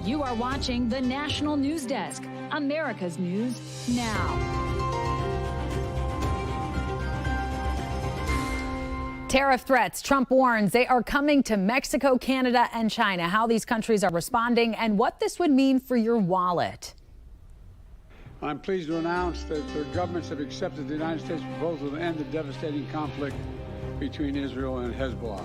You are watching the National News Desk, America's News Now. Tariff threats. Trump warns they are coming to Mexico, Canada, and China. How these countries are responding and what this would mean for your wallet. I'm pleased to announce that their governments have accepted the United States proposal to end the devastating conflict between Israel and Hezbollah.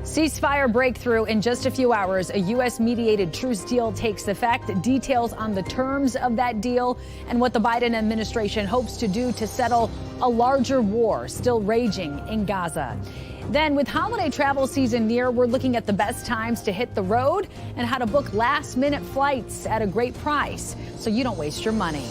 Ceasefire breakthrough in just a few hours. A U.S.-mediated truce deal takes effect. Details on the terms of that deal and what the Biden administration hopes to do to settle a larger war still raging in Gaza. Then, with holiday travel season near, we're looking at the best times to hit the road and how to book last-minute flights at a great price so you don't waste your money.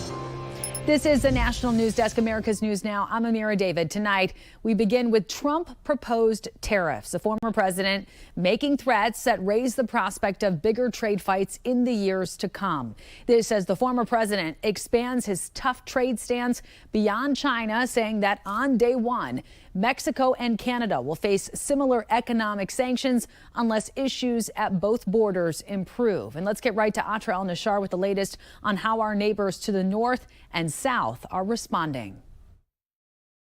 This is the National News Desk, America's News Now. I'm Amira David. Tonight, we begin with Trump-proposed tariffs. The former president making threats that raise the prospect of bigger trade fights in the years to come. This as the former president expands his tough trade stance beyond China, saying that on day one, Mexico and Canada will face similar economic sanctions unless issues at both borders improve. And let's get right to Atra El-Nashar with the latest on how our neighbors to the north and south are responding.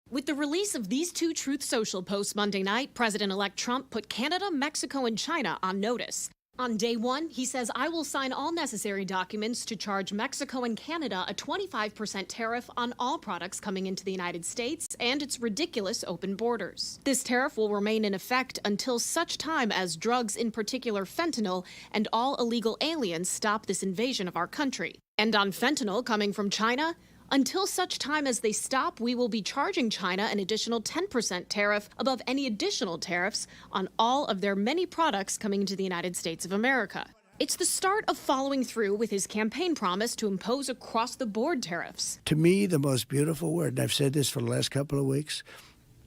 With the release of these two Truth Social posts Monday night, President-elect Trump put Canada, Mexico, and China on notice. On day one, he says, I will sign all necessary documents to charge Mexico and Canada a 25% tariff on all products coming into the United States and its ridiculous open borders. This tariff will remain in effect until such time as drugs, in particular fentanyl, and all illegal aliens stop this invasion of our country. And on fentanyl coming from China, until such time as they stop, we will be charging China an additional 10% tariff above any additional tariffs on all of their many products coming into the United States of America. It's the start of following through with his campaign promise to impose across-the-board tariffs. To me, the most beautiful word, and I've said this for the last couple of weeks,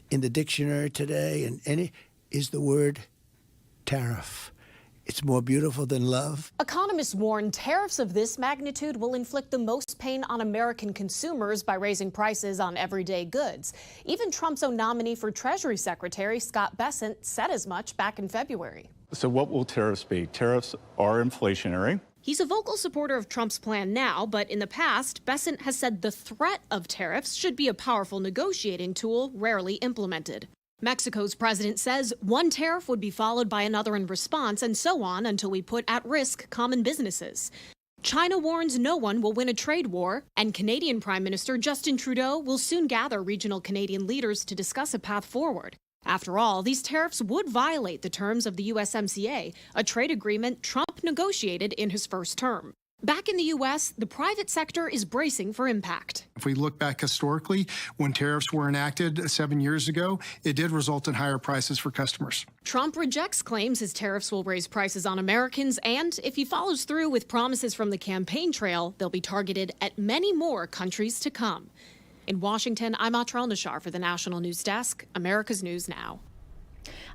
in the dictionary today, is the word tariff. It's more beautiful than love. Economists warn tariffs of this magnitude will inflict the most pain on American consumers by raising prices on everyday goods. Even Trump's own nominee for Treasury Secretary, Scott Bessent, said as much back in February. So what will tariffs be? Tariffs are inflationary. He's a vocal supporter of Trump's plan now, but in the past, Bessent has said the threat of tariffs should be a powerful negotiating tool rarely implemented. Mexico's president says one tariff would be followed by another in response, and so on until we put at risk common businesses. China warns no one will win a trade war, and Canadian Prime Minister Justin Trudeau will soon gather regional Canadian leaders to discuss a path forward. After all, these tariffs would violate the terms of the USMCA, a trade agreement Trump negotiated in his first term. Back in the U.S., the private sector is bracing for impact. If we look back historically, when tariffs were enacted 7 years ago, it did result in higher prices for customers. Trump rejects claims his tariffs will raise prices on Americans, and if he follows through with promises from the campaign trail, they'll be targeted at many more countries to come. In Washington, I'm Atra El-Nashar for the National News Desk, America's News Now.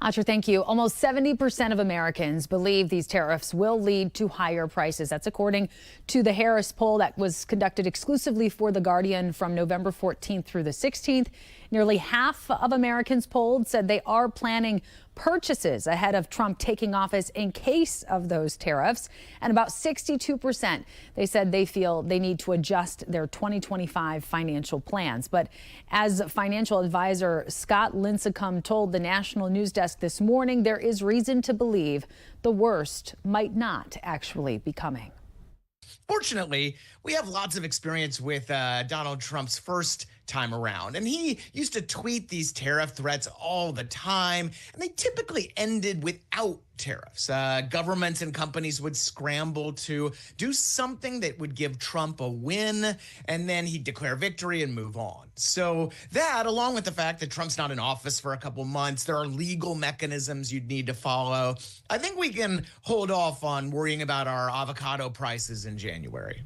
Atra, thank you. Almost 70% of Americans believe these tariffs will lead to higher prices. That's according to the Harris poll that was conducted exclusively for The Guardian from November 14th through the 16th. Nearly half of Americans polled said they are planning purchases ahead of Trump taking office in case of those tariffs. And about 62%, they said they feel they need to adjust their 2025 financial plans. But as financial advisor Scott Lincecum told the National News Desk this morning, there is reason to believe the worst might not actually be coming. Fortunately, we have lots of experience with Donald Trump's first time around. And he used to tweet these tariff threats all the time, and they typically ended without tariffs. Governments and companies would scramble to do something that would give Trump a win, and then he'd declare victory and move on. So that, along with the fact that Trump's not in office for a couple months, there are legal mechanisms you'd need to follow. I think we can hold off on worrying about our avocado prices in January.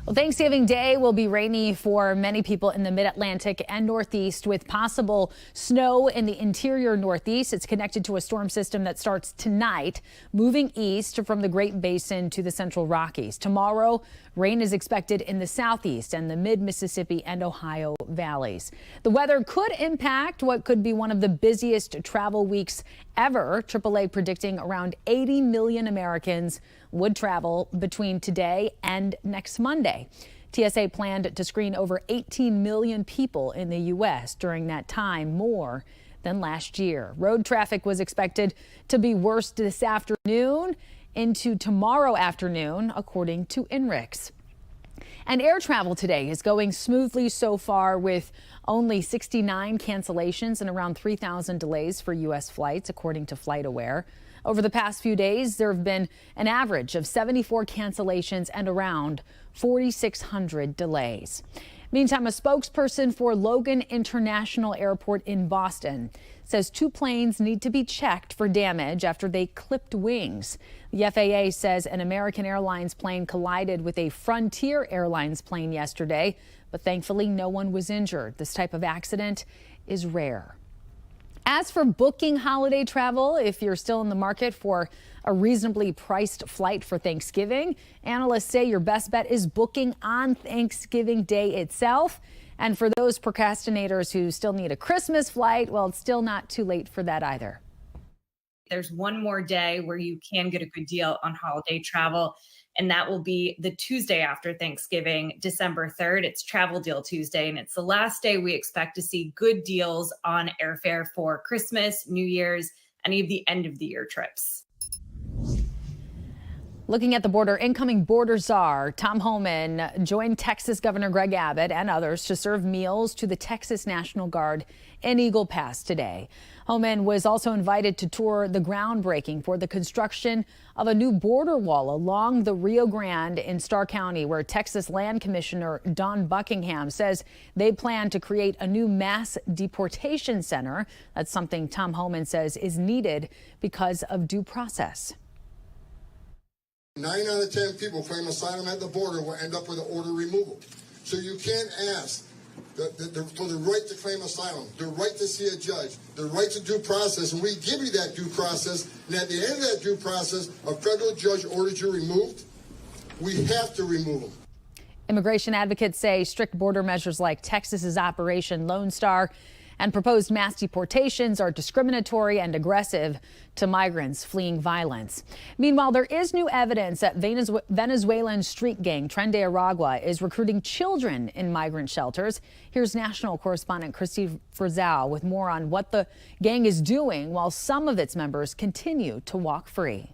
Well, Thanksgiving Day will be rainy for many people in the mid-Atlantic and Northeast with possible snow in the interior Northeast. It's connected to a storm system that starts tonight, moving east from the Great Basin to the Central Rockies. Tomorrow, Rain is expected in the southeast and the mid-Mississippi and Ohio valleys. The weather could impact what could be one of the busiest travel weeks ever. AAA predicting around 80 million Americans would travel between today and next Monday. TSA planned to screen over 18 million people in the U.S. during that time, more than last year. Road traffic was expected to be worse this afternoon into tomorrow afternoon, according to INRIX. And air travel today is going smoothly so far, with only 69 cancellations and around 3,000 delays for U.S. flights, according to FlightAware. Over the past few days, there have been an average of 74 cancellations and around 4,600 delays. Meantime, a spokesperson for Logan International Airport in Boston says 2 planes need to be checked for damage after they clipped wings. The FAA says an American Airlines plane collided with a Frontier Airlines plane yesterday, but thankfully no one was injured. This type of accident is rare. As for booking holiday travel, if you're still in the market for a reasonably priced flight for Thanksgiving, analysts say your best bet is booking on Thanksgiving Day itself. And for those procrastinators who still need a Christmas flight, well, it's still not too late for that either. There's one more day where you can get a good deal on holiday travel, and that will be the Tuesday after Thanksgiving, December 3rd. It's Travel Deal Tuesday, and it's the last day we expect to see good deals on airfare for Christmas, New Year's, any of the end of the year trips. Looking at the border, incoming border czar Tom Homan joined Texas Governor Greg Abbott and others to serve meals to the Texas National Guard in Eagle Pass today. Homan was also invited to tour the groundbreaking for the construction of a new border wall along the Rio Grande in Starr County, where Texas Land Commissioner Don Buckingham says they plan to create a new mass deportation center. That's something Tom Homan says is needed because of due process. 9 out of 10 people claim asylum at the border will end up with an order removal. So you can't ask for the right to claim asylum, the right to see a judge, the right to due process, and we give you that due process, and at the end of that due process, a federal judge orders you removed, we have to remove them. Immigration advocates say strict border measures like Texas's Operation Lone Star and proposed mass deportations are discriminatory and aggressive to migrants fleeing violence. Meanwhile, there is new evidence that Venezuelan street gang Tren de Aragua is recruiting children in migrant shelters. Here's national correspondent Christy Frizzell with more on what the gang is doing while some of its members continue to walk free.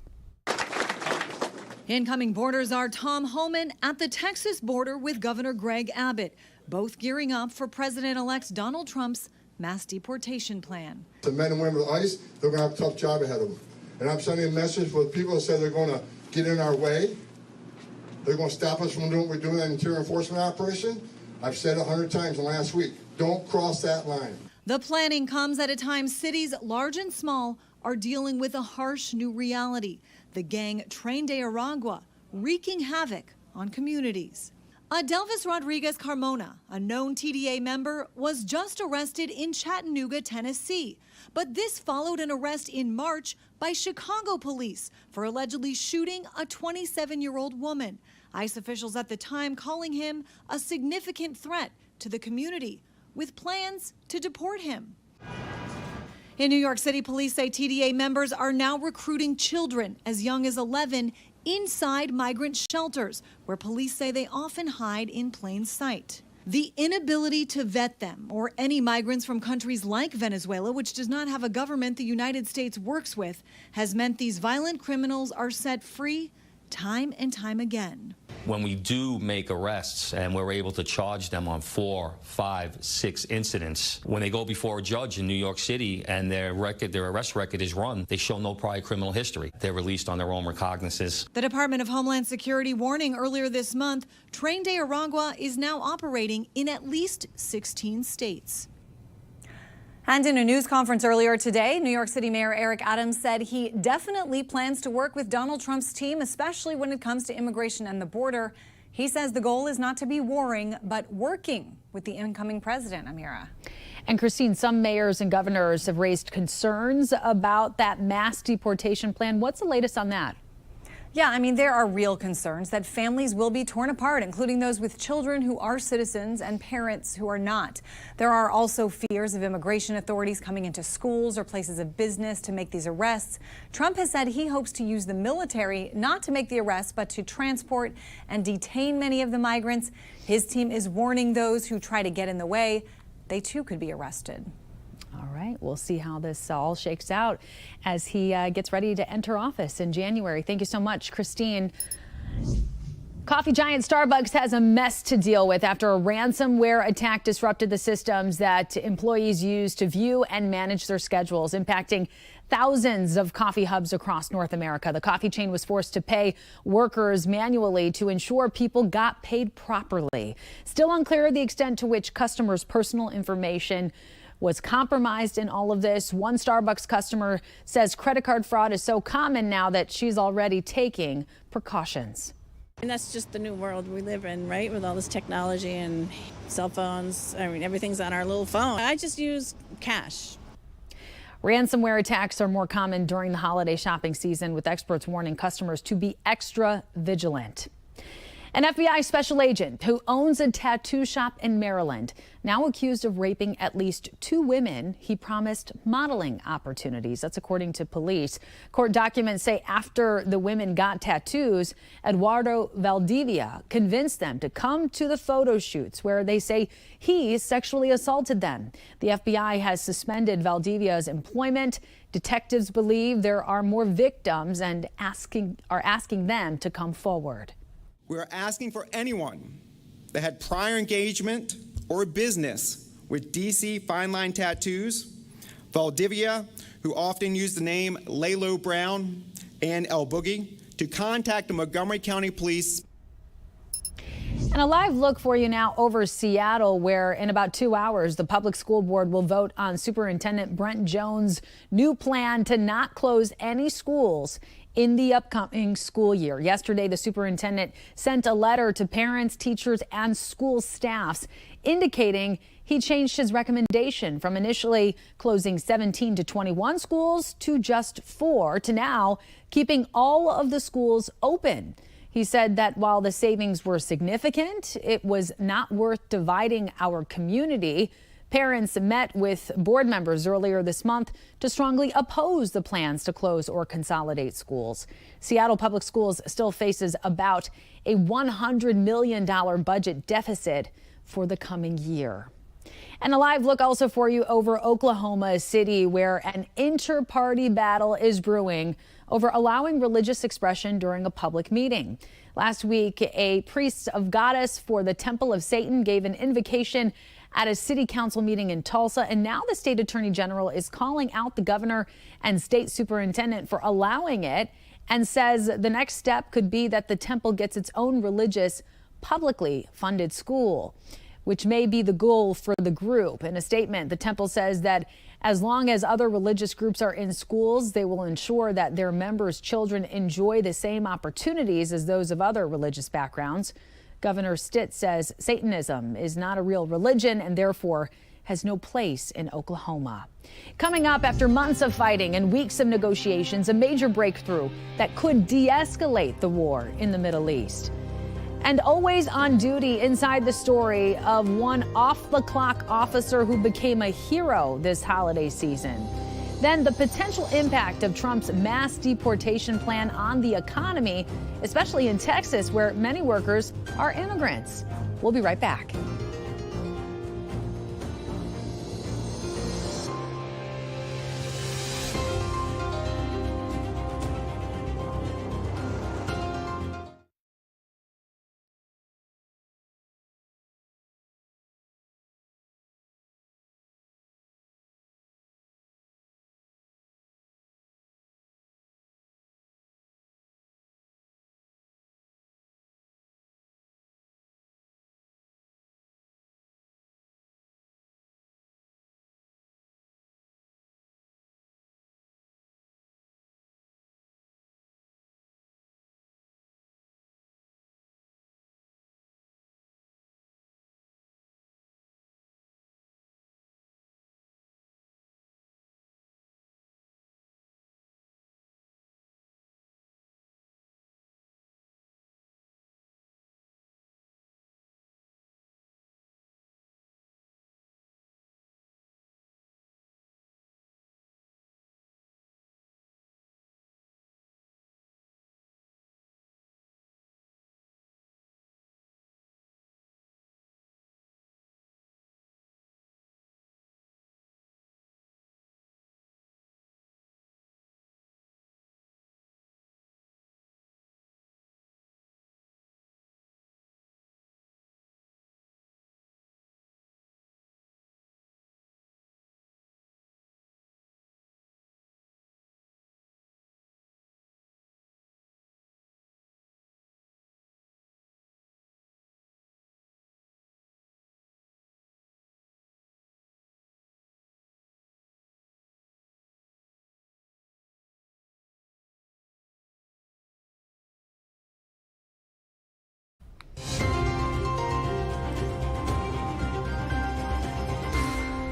Incoming border czar Tom Homan at the Texas border with Governor Greg Abbott, both gearing up for President-elect Donald Trump's mass deportation plan. The men and women of ICE, they're going to have a tough job ahead of them. And I'm sending a message for the people that say they're going to get in our way. They're going to stop us from doing what we're doing, that interior enforcement operation. I've said 100 times in the last week, don't cross that line. The planning comes at a time cities large and small are dealing with a harsh new reality. The gang Tren de Aragua wreaking havoc on communities. Adelvis Rodriguez Carmona, a known TDA member, was just arrested in Chattanooga, Tennessee. But this followed an arrest in March by Chicago police for allegedly shooting a 27-year-old woman. ICE officials at the time calling him a significant threat to the community, with plans to deport him. In New York City, police say TDA members are now recruiting children as young as 11 inside migrant shelters, where police say they often hide in plain sight. The inability to vet them, or any migrants from countries like Venezuela, which does not have a government the United States works with, has meant these violent criminals are set free time and time again. When we do make arrests and we're able to charge them on 4, 5, 6 incidents, when they go before a judge in New York City and their arrest record is run, they show no prior criminal history. They're released on their own recognizances. The Department of Homeland Security warning earlier this month, Tren de Aragua is now operating in at least 16 states. And in a news conference earlier today, New York City Mayor Eric Adams said he definitely plans to work with Donald Trump's team, especially when it comes to immigration and the border. He says the goal is not to be warring, but working with the incoming president, Amira. And Christine, some mayors and governors have raised concerns about that mass deportation plan. What's the latest on that? Yeah, I mean, there are real concerns that families will be torn apart, including those with children who are citizens and parents who are not. There are also fears of immigration authorities coming into schools or places of business to make these arrests. Trump has said he hopes to use the military not to make the arrests, but to transport and detain many of the migrants. His team is warning those who try to get in the way. They too could be arrested. All right, we'll see how this all shakes out as he gets ready to enter office in January. Thank you so much, Christine. Coffee giant Starbucks has a mess to deal with after a ransomware attack disrupted the systems that employees use to view and manage their schedules, impacting thousands of coffee hubs across North America. The coffee chain was forced to pay workers manually to ensure people got paid properly. Still unclear the extent to which customers' personal information was compromised in all of this. One Starbucks customer says credit card fraud is so common now that she's already taking precautions. And that's just the new world we live in, right? With all this technology and cell phones. I mean, everything's on our little phone. I just use cash. Ransomware attacks are more common during the holiday shopping season, with experts warning customers to be extra vigilant. An FBI special agent who owns a tattoo shop in Maryland, now accused of raping at least 2 women he promised modeling opportunities. That's according to police. Court documents say after the women got tattoos, Eduardo Valdivia convinced them to come to the photo shoots where they say he sexually assaulted them. The FBI has suspended Valdivia's employment. Detectives believe there are more victims and are asking them to come forward. We're asking for anyone that had prior engagement or business with DC Fine Line Tattoos, Valdivia, who often use the name Laylo Brown, and El Boogie, to contact the Montgomery County Police. And a live look for you now over Seattle, where in about 2 hours, the public school board will vote on Superintendent Brent Jones' new plan to not close any schools in the upcoming school year. Yesterday, the superintendent sent a letter to parents, teachers, and school staffs indicating he changed his recommendation from initially closing 17 to 21 schools to just 4 to now keeping all of the schools open. He said that while the savings were significant, it was not worth dividing our community. Parents met with board members earlier this month to strongly oppose the plans to close or consolidate schools. Seattle Public Schools still faces about a $100 million budget deficit for the coming year. And a live look also for you over Oklahoma City, where an inter-party battle is brewing over allowing religious expression during a public meeting. Last week, a priest of goddess for the Temple of Satan gave an invocation at a city council meeting in Tulsa, and now the state attorney general is calling out the governor and state superintendent for allowing it, and says the next step could be that the temple gets its own religious, publicly funded school, which may be the goal for the group. In a statement, the temple says that as long as other religious groups are in schools, they will ensure that their members' children enjoy the same opportunities as those of other religious backgrounds. Governor Stitt says Satanism is not a real religion and therefore has no place in Oklahoma. Coming up, after months of fighting and weeks of negotiations, a major breakthrough that could de-escalate the war in the Middle East. And always on duty inside the story of one off-the-clock officer who became a hero this holiday season. Then the potential impact of Trump's mass deportation plan on the economy, especially in Texas, where many workers are immigrants. We'll be right back.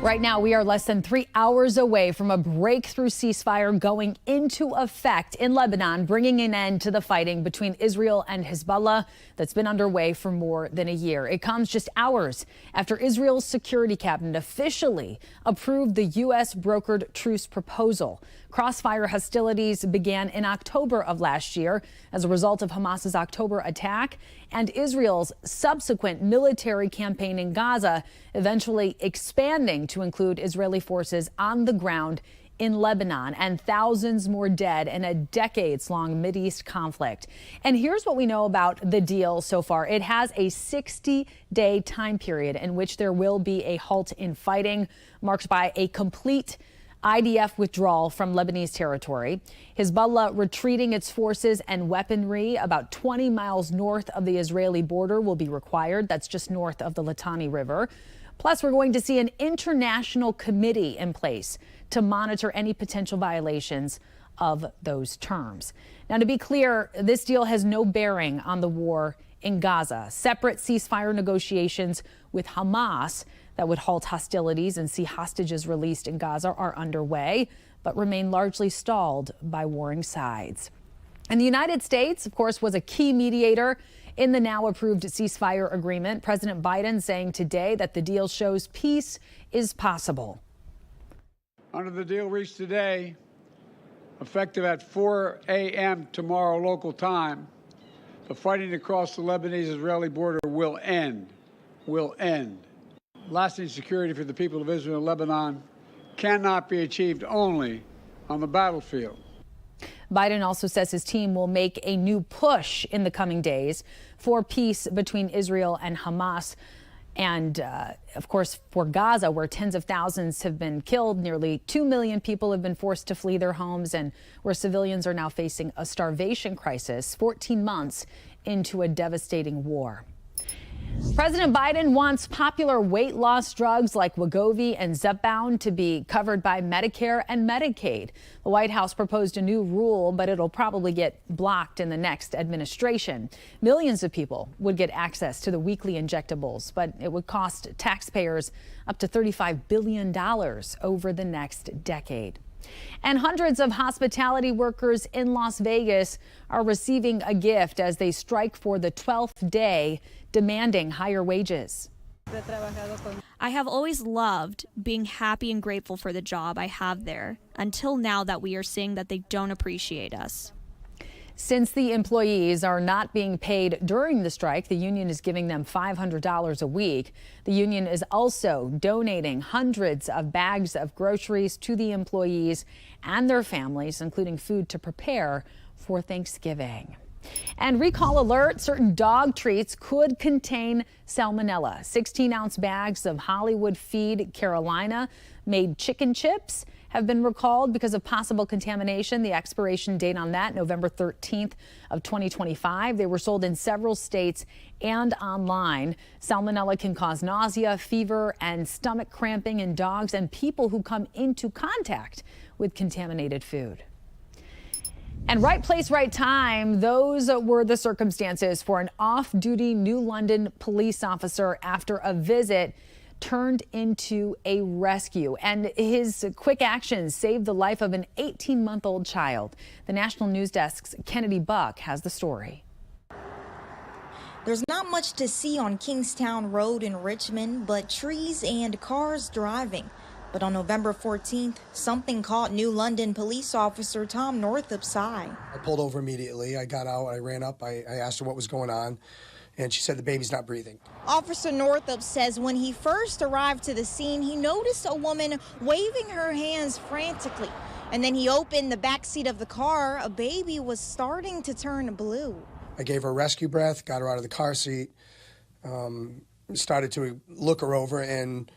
Right now, we are less than 3 hours away from a breakthrough ceasefire going into effect in Lebanon, bringing an end to the fighting between Israel and Hezbollah that's been underway for more than a year. It comes just hours after Israel's security cabinet officially approved the U.S. brokered truce proposal. Crossfire hostilities began in October of last year as a result of Hamas's October attack and Israel's subsequent military campaign in Gaza, eventually expanding to include Israeli forces on the ground in Lebanon and thousands more dead in a decades-long Mideast conflict. And here's what we know about the deal so far. It has a 60-day time period in which there will be a halt in fighting, marked by a complete IDF withdrawal from Lebanese territory, Hezbollah retreating its forces and weaponry about 20 miles north of the Israeli border will be required. That's just north of the Litani River. Plus, we're going to see an international committee in place to monitor any potential violations of those terms. Now, to be clear, this deal has no bearing on the war in Gaza. Separate ceasefire negotiations with Hamas that would halt hostilities and see hostages released in Gaza are underway, but remain largely stalled by warring sides. And the United States, of course, was a key mediator in the now approved ceasefire agreement. President Biden saying today that the deal shows peace is possible. Under the deal reached today, effective at 4 a.m. tomorrow local time, the fighting across the Lebanese-Israeli border will end. Lasting security for the people of Israel and Lebanon cannot be achieved only on the battlefield. Biden also says his team will make a new push in the coming days for peace between Israel and Hamas. And, of course, for Gaza, where tens of thousands have been killed, nearly 2 million people have been forced to flee their homes, and where civilians are now facing a starvation crisis 14 months into a devastating war. President Biden wants popular weight loss drugs like Wegovy and Zepbound to be covered by Medicare and Medicaid. The White House proposed a new rule, but it'll probably get blocked in the next administration. Millions of people would get access to the weekly injectables, but it would cost taxpayers up to $35 billion over the next decade. And hundreds of hospitality workers in Las Vegas are receiving a gift as they strike for the 12th day, demanding higher wages. I have always loved being happy and grateful for the job I have there, until now that we are seeing that they don't appreciate us. Since the employees are not being paid during the strike, the union is giving them $500 a week. The union is also donating hundreds of bags of groceries to the employees and their families, including food to prepare for Thanksgiving. And recall alert, certain dog treats could contain salmonella. 16-ounce bags of Hollywood Feed Carolina made chicken chips have been recalled because of possible contamination. The expiration date on that, November 13th of 2025. They were sold in several states and online. Salmonella can cause nausea, fever, and stomach cramping in dogs and people who come into contact with contaminated food. And right place, right time. Those were the circumstances for an off-duty New London police officer after a visit turned into a rescue. And his quick actions saved the life of an 18-month-old child. The National News Desk's Kennedy Buck has the story. There's not much to see on Kingstown Road in Richmond, but trees and cars driving. But on November 14th, something caught New London police officer Tom Northup's eye. I pulled over immediately. I got out, I ran up, I asked her what was going on, and she said the baby's not breathing. Officer Northup says when he first arrived to the scene, he noticed a woman waving her hands frantically. And then he opened the back seat of the car. A baby was starting to turn blue. I gave her a rescue breath, got her out of the car seat, started to look her over, and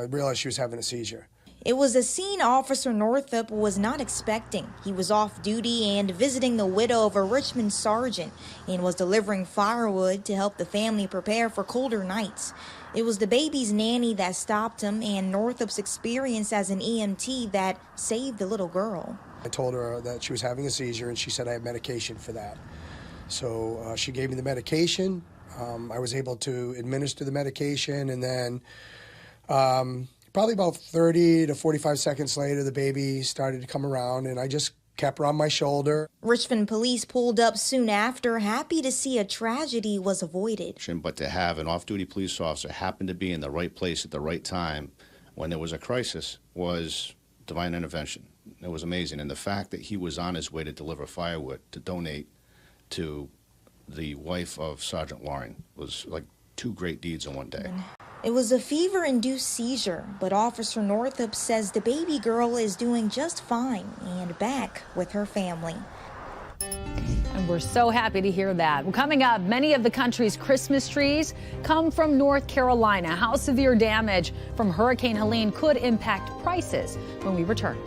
realized she was having a seizure. It was a scene Officer Northup was not expecting. He was off duty and visiting the widow of a Richmond sergeant and was delivering firewood to help the family prepare for colder nights. It was the baby's nanny that stopped him and Northup's experience as an EMT that saved the little girl. I told her that she was having a seizure, and she said I have medication for that. So she gave me the medication. I was able to administer the medication, and then Probably about 30 to 45 seconds later, the baby started to come around, and I just kept her on my shoulder. Richmond police pulled up soon after, happy to see a tragedy was avoided. But to have an off-duty police officer happen to be in the right place at the right time when there was a crisis was divine intervention. It was amazing. And the fact that he was on his way to deliver firewood to donate to the wife of Sergeant Warren was like two great deeds in one day. It was a fever-induced seizure, but Officer Northup says the baby girl is doing just fine and back with her family. And we're so happy to hear that. Well, coming up, many of the country's Christmas trees come from North Carolina. How severe damage from Hurricane Helene could impact prices when we return.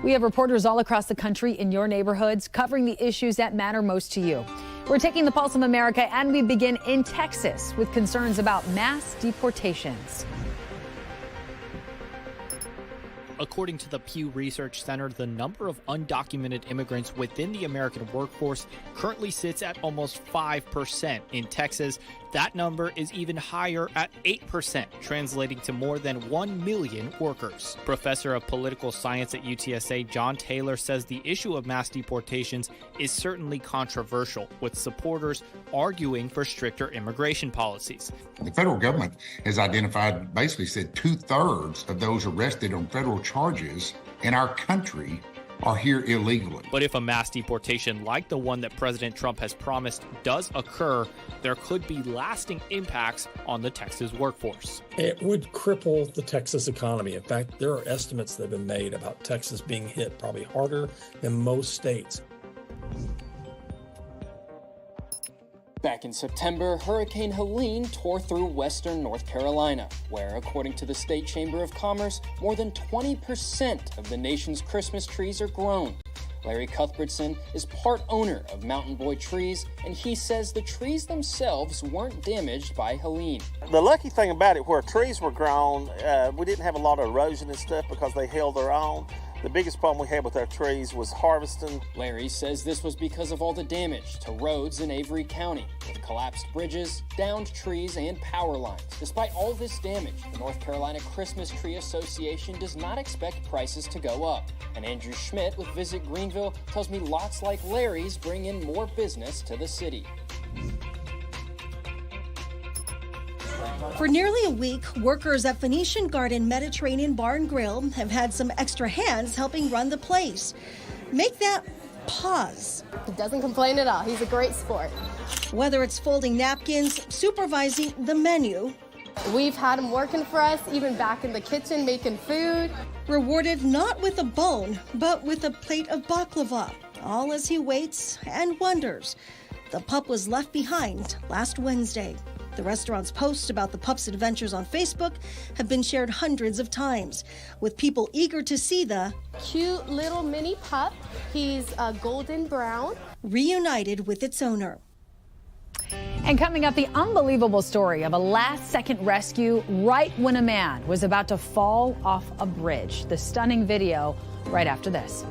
We have reporters all across the country in your neighborhoods covering the issues that matter most to you. We're taking the pulse of America, and we begin in Texas with concerns about mass deportations. According to the Pew Research Center, the number of undocumented immigrants within the American workforce currently sits at almost 5%. In Texas, that number is even higher at 8%, translating to more than 1 million workers. Professor of Political Science at UTSA, John Taylor, says the issue of mass deportations is certainly controversial, with supporters arguing for stricter immigration policies. The federal government has identified, basically said 2/3 of those arrested on federal charges in our country are here illegally. But if a mass deportation like the one that President Trump has promised does occur, there could be lasting impacts on the Texas workforce. It would cripple the Texas economy. In fact, there are estimates that have been made about Texas being hit probably harder than most states. Back in September, Hurricane Helene tore through western North Carolina, where, according to the State Chamber of Commerce, more than 20% of the nation's Christmas trees are grown. Larry Cuthbertson is part owner of Mountain Boy Trees, and he says the trees themselves weren't damaged by Helene. The lucky thing about it, where trees were grown, we didn't have a lot of erosion and stuff because they held their own. The biggest problem we had with our trees was harvesting. Larry says this was because of all the damage to roads in Avery County, with collapsed bridges, downed trees, and power lines. Despite all this damage, the North Carolina Christmas Tree Association does not expect prices to go up. And Andrew Schmidt with Visit Greenville tells me lots like Larry's bring in more business to the city. For nearly a week, workers at Phoenician Garden Mediterranean Bar and Grill have had some extra hands helping run the place. Make that pause. He doesn't complain at all. He's a great sport. Whether it's folding napkins, supervising the menu. We've had him working for us, even back in the kitchen making food. Rewarded not with a bone, but with a plate of baklava, all as he waits and wonders. The pup was left behind last Wednesday. The restaurant's posts about the pup's adventures on Facebook have been shared hundreds of times, with people eager to see the cute little mini pup. He's golden brown. Reunited with its owner. And coming up, the unbelievable story of a last-second rescue right when a man was about to fall off a bridge. The stunning video right after this.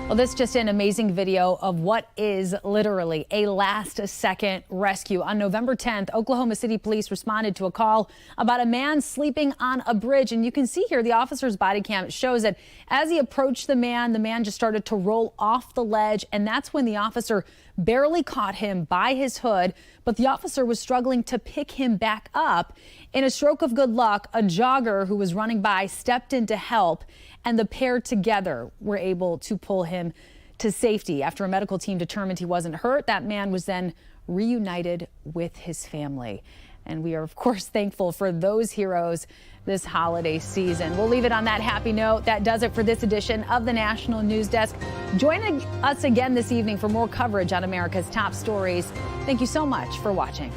Well, this is just an amazing video of what is literally a last-second rescue. On November 10th, Oklahoma City police responded to a call about a man sleeping on a bridge. And you can see here the officer's body cam shows that as he approached the man just started to roll off the ledge. And that's when the officer barely caught him by his hood. But the officer was struggling to pick him back up. In a stroke of good luck, a jogger who was running by stepped in to help, and the pair together were able to pull him to safety. After a medical team determined he wasn't hurt, that man was then reunited with his family. And we are, of course, thankful for those heroes this holiday season. We'll leave it on that happy note. That does it for this edition of the National News Desk. Join us again this evening for more coverage on America's top stories. Thank you so much for watching.